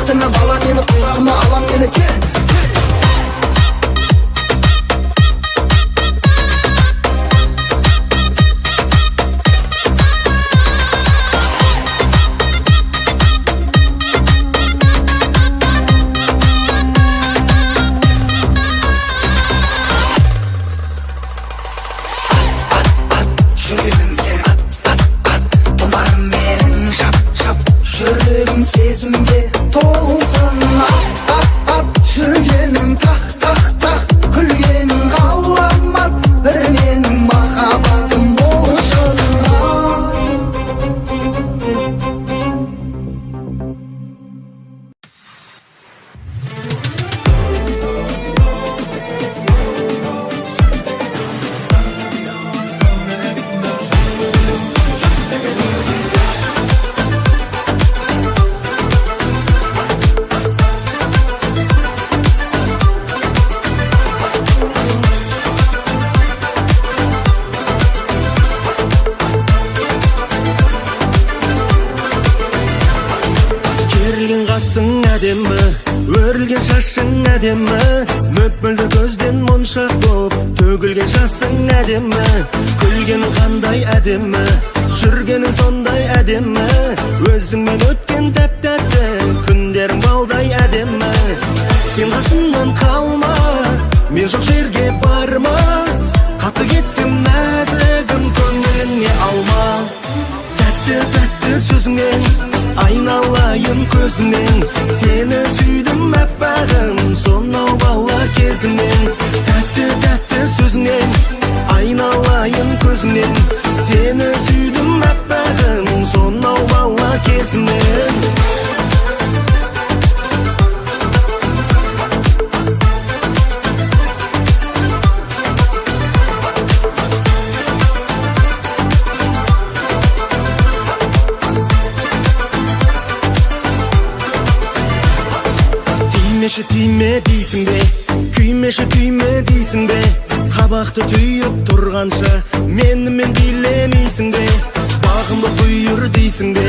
Сыртыңа бала мені құшағыма алам сені кел. Сезімге толсын жүргенің тақ күлгенің ғаламат бір менің махаббатым болшын. Әдемі, өрілген шашың әдемі, мөп-мөлдір көзден моншақ боп төгілген жасың әдемі, күлгенің қандай әдемі, жүргенің сондай әдемі, өзіңмен өткен тәп-тәтті күндерің балдай әдемі. Сен қасымнан қалма, мен жоқ жерге барма, қатты кетсем нәзігім көңіліңе алма. Тәтті сөзіңнен айналайын көзіңнен, сені сүйдім әппағым сонау бала кезімнен. Тәтті сөзіңнен айналайын көзіңнен, сені сүйдім әппағым сонау бала кезімнен. Тиме дейсің бе, күйме дейсің бе, қабақты түйіп тұрғанша менімен билемейсің бе, бағымды бұйыр дейсің бе,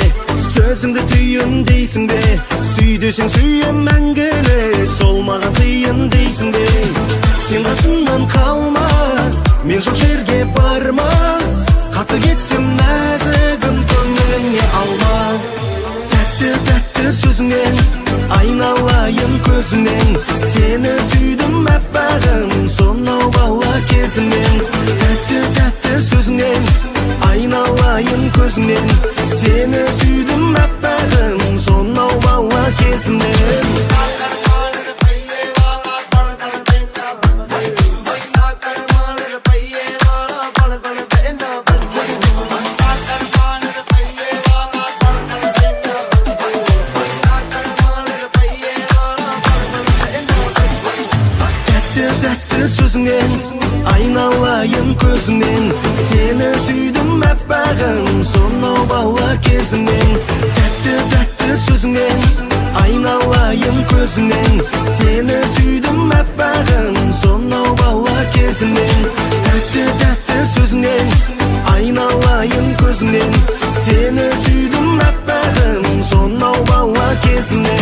сөзіңді түйін дейсің бе, сүй десең сүйем мәңгілік, сол маған тиын дейсің бе. Сен қасымнан қалма, мен жоқ жерге барма, қатты кетсем нәзігім көңіліңе алма. Тәтті сөзіңнен айналайын көзіңнен, сені сүйдім әппағым сонау бала кезімнен. Тәтті сөзіңнен айналайын көзіңнен, сені сүйдім әппағым сонау бала кезімнен. Сөзіңнен айналайын көзіңнен, сені сүйдім әппағым сонау бала кезімнен. Тәтті сөзіңнен айналайын көзіңнен, сені сүйдім әппағым сонау бала кезімнен. Тәтті сөзіңнен айналайын көзіңнен, сені сүйдім әппағым сонау бала кезімнен.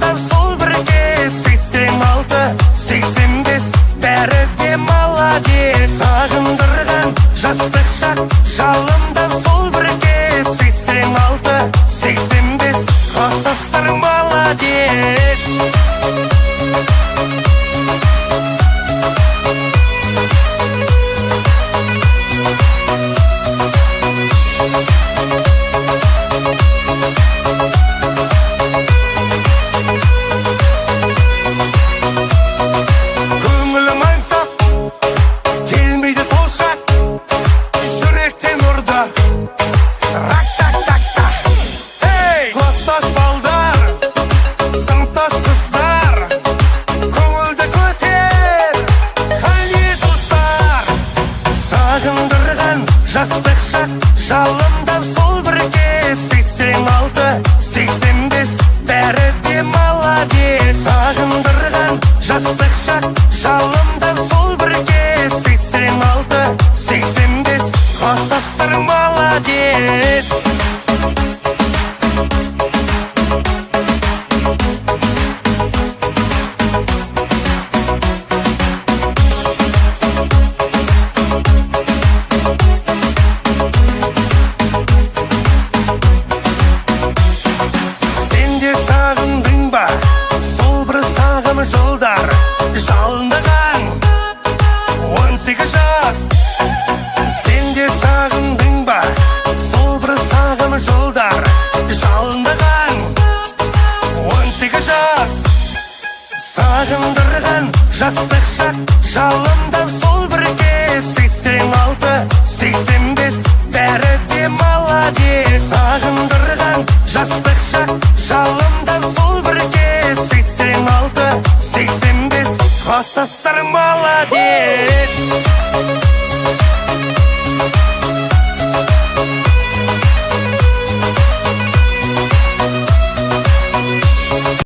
Жалындап сол бір кез 86-85 бәрі де молодец Сағындырған жастық шақ жалындап сол бір кез 86-85 класстастар молодец Көңілім аңсап келмейді сол шақ жүректен ұрды рак-так-так-та Ей! Класстас балдар, сыныптас қыздар көңілді көтер, қане достар Сағындырған жастық шақ жалындап сол бір кез 86-85 бәрі де молодец Сағындырған жастық шақ жалындап сол бір кез 86-85 класстастар молодец Сен де сағындың ба сол бір сағым жылдар жалындаған 18 жас Сен де сағындың ба сол бір сағым жылдар жалындаған 18 жас Сағындырған жастық шақ жалындап сол бір кез 86-85 бәрі де молодец Сағындырған жастық шақ жалындап сол бір кез 86-85 класстастар молодец